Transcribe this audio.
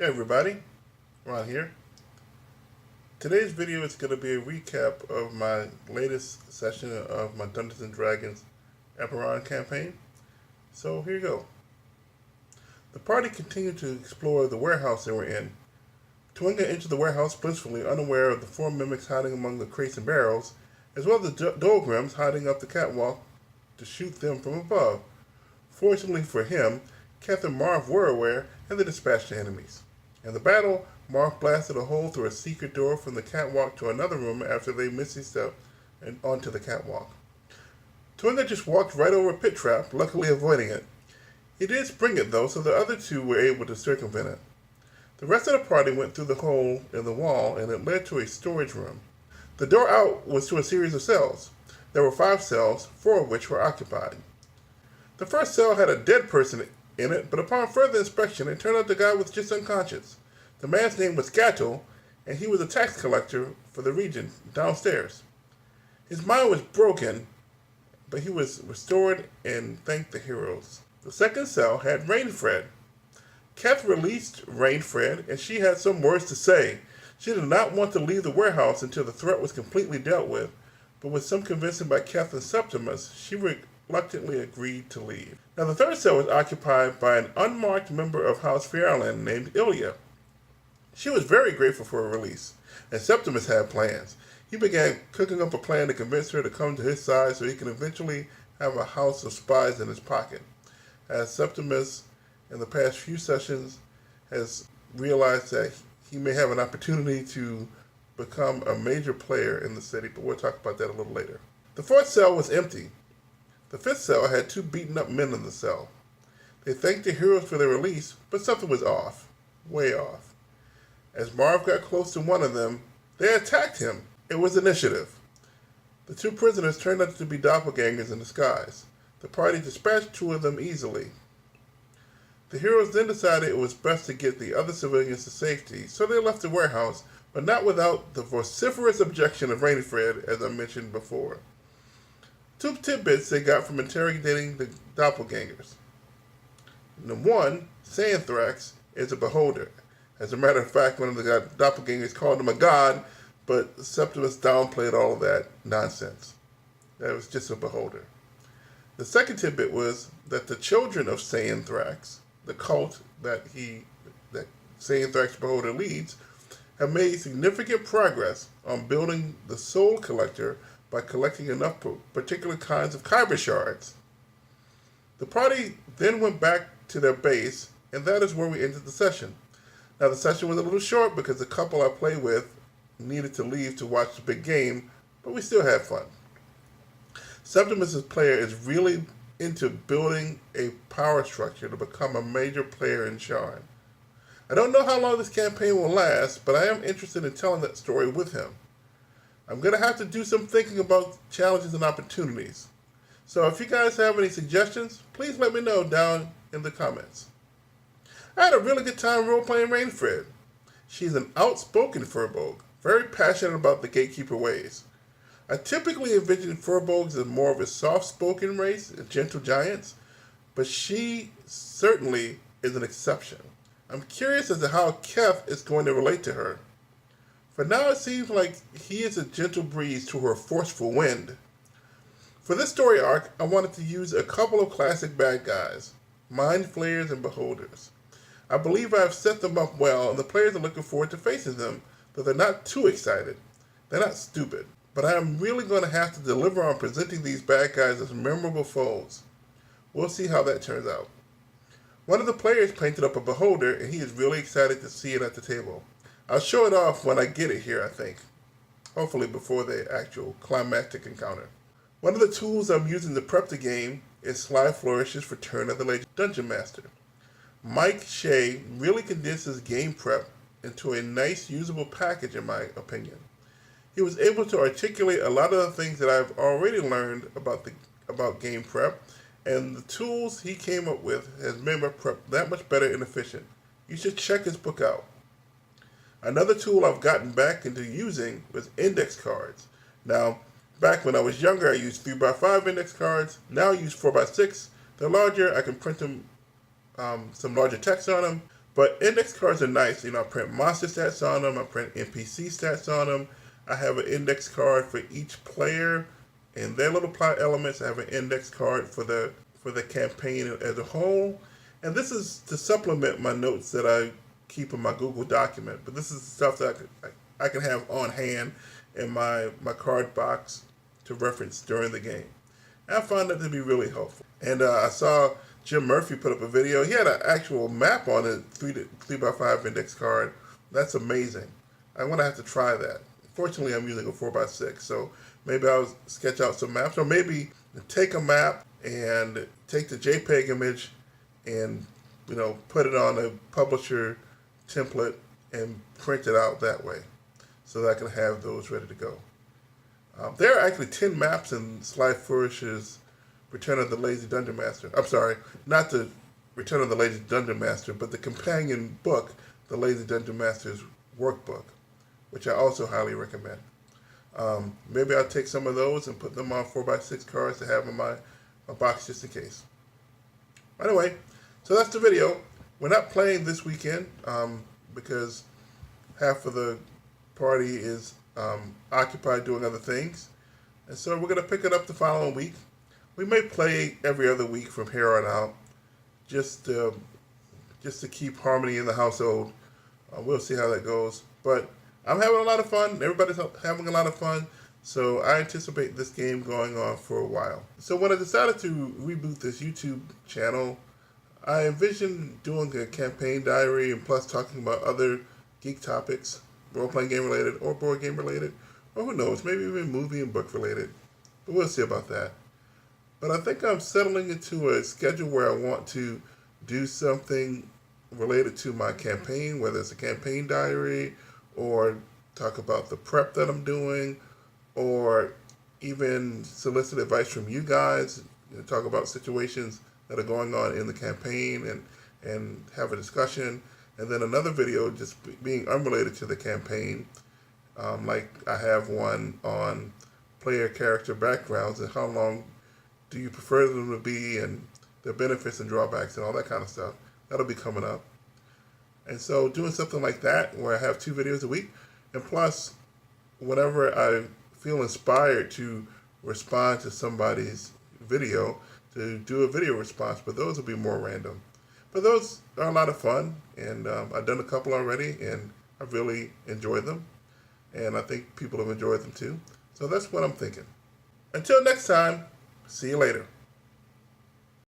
Hey everybody, Ron here. Today's video is going to be a recap of my latest session of my Dungeons & Dragons Eberron campaign. So here you go. The party continued to explore the warehouse they were in. Twinga entered the warehouse blissfully unaware of the four mimics hiding among the crates and barrels, as well as the Dolgrims hiding up the catwalk to shoot them from above. Fortunately for him, Keth and Marv were aware, and they dispatched the enemies. In the battle, Marv blasted a hole through a secret door from the catwalk to another room after they misty stepped onto the catwalk. Twinga just walked right over a pit trap, luckily avoiding it. He did spring it though, so the other two were able to circumvent it. The rest of the party went through the hole in the wall, and it led to a storage room. The door out was to a series of cells. There were 5 cells, 4 of which were occupied. The first cell had a dead person in it, but upon further inspection, it turned out the guy was just unconscious. The man's name was Gatto, and he was a tax collector for the region downstairs. His mind was broken, but he was restored and thanked the heroes. The second cell had Rainfred. Keth released Rainfred, and she had some words to say. She did not want to leave the warehouse until the threat was completely dealt with, but with some convincing by Keth and Septimus, she reluctantly agreed to leave. Now the third cell was occupied by an unmarked member of House Fierland named Ilya. She was very grateful for her release, and Septimus had plans. He began cooking up a plan to convince her to come to his side so he can eventually have a house of spies in his pocket. As Septimus, in the past few sessions, has realized that he may have an opportunity to become a major player in the city, but we'll talk about that a little later. The fourth cell was empty. The fifth cell had 2 beaten up men in the cell. They thanked the heroes for their release, but something was off. Way off. As Marv got close to one of them, they attacked him. It was initiative. The 2 prisoners turned out to be doppelgangers in disguise. The party dispatched 2 of them easily. The heroes then decided it was best to get the other civilians to safety, so they left the warehouse, but not without the vociferous objection of Rainfred, as I mentioned before. 2 tidbits they got from interrogating the doppelgangers. Number 1, Xanthrax is a beholder. As a matter of fact, one of the doppelgangers called him a god, but Septimus downplayed all of that nonsense. That was just a beholder. The second tidbit was that the children of Xanthrax, the cult that Xanthrax Beholder leads, have made significant progress on building the Soul Collector by collecting enough particular kinds of kyber shards. The party then went back to their base, and that is where we ended the session. Now the session was a little short because the couple I played with needed to leave to watch the big game, but we still had fun. Septimus' player is really into building a power structure to become a major player in Sharn. I don't know how long this campaign will last, but I am interested in telling that story with him. I'm going to have to do some thinking about challenges and opportunities. So if you guys have any suggestions, please let me know down in the comments. I had a really good time role-playing Rainfred. She's an outspoken Furbolg, very passionate about the Gatekeeper ways. I typically envision Furbolgs as more of a soft-spoken race, gentle giants, but she certainly is an exception. I'm curious as to how Keth is going to relate to her. For now, it seems like he is a gentle breeze to her forceful wind. For this story arc, I wanted to use a couple of classic bad guys, Mind Flayers and Beholders. I believe I have set them up well, and the players are looking forward to facing them, though they're not too excited. They're not stupid, but I am really going to have to deliver on presenting these bad guys as memorable foes. We'll see how that turns out. One of the players painted up a beholder, and he is really excited to see it at the table. I'll show it off when I get it here, I think. Hopefully before the actual climactic encounter. One of the tools I'm using to prep the game is Sly Flourish's Return of the Late Dungeon Master. Mike Shea really condenses game prep into a nice, usable package in my opinion. He was able to articulate a lot of the things that I've already learned about game prep, and the tools he came up with has made my prep that much better and efficient. You should check his book out. Another tool I've gotten back into using was index cards. Now, back when I was younger, I used 3x5 index cards. Now I use 4x6. They're larger. I can print them, some larger text on them. But index cards are nice. I print monster stats on them. I print NPC stats on them. I have an index card for each player and their little plot elements. I have an index card for the campaign as a whole. And this is to supplement my notes that I keep in my Google document. But this is stuff that I can have on hand in my card box to reference during the game. And I found that to be really helpful. And I saw Jim Murphy put up a video. He had an actual map on a 3x5 index card. That's amazing. I'm going to have to try that. Fortunately, I'm using a 4x6, so maybe I'll sketch out some maps, or maybe take a map and take the JPEG image and put it on a publisher template and print it out that way, so that I can have those ready to go. There are actually 10 maps in Sly Flourish's Return of the Lazy Dungeon Master. I'm sorry, not the Return of the Lazy Dungeon Master, but the companion book, The Lazy Dungeon Master's Workbook, which I also highly recommend. Maybe I'll take some of those and put them on 4x6 cards to have in my box just in case. Anyway, so that's the video. We're not playing this weekend because half of the party is occupied doing other things. And so we're going to pick it up the following week. We may play every other week from here on out, just to keep harmony in the household. We'll see how that goes. But I'm having a lot of fun. Everybody's having a lot of fun. So I anticipate this game going on for a while. So when I decided to reboot this YouTube channel, I envisioned doing a campaign diary and plus talking about other geek topics, role-playing game related or board game related, or who knows, maybe even movie and book related. But we'll see about that. But I think I'm settling into a schedule where I want to do something related to my campaign, whether it's a campaign diary or talk about the prep that I'm doing, or even solicit advice from you guys, talk about situations that are going on in the campaign and have a discussion. And then another video just being unrelated to the campaign, like I have one on player character backgrounds and how long do you prefer them to be and their benefits and drawbacks and all that kind of stuff. That'll be coming up. And so doing something like that where I have 2 videos a week, and plus whenever I feel inspired to respond to somebody's video, to do a video response, but those will be more random. But those are a lot of fun, and I've done a couple already, and I've really enjoyed them, and I think people have enjoyed them too. So that's what I'm thinking. Until next time, see you later.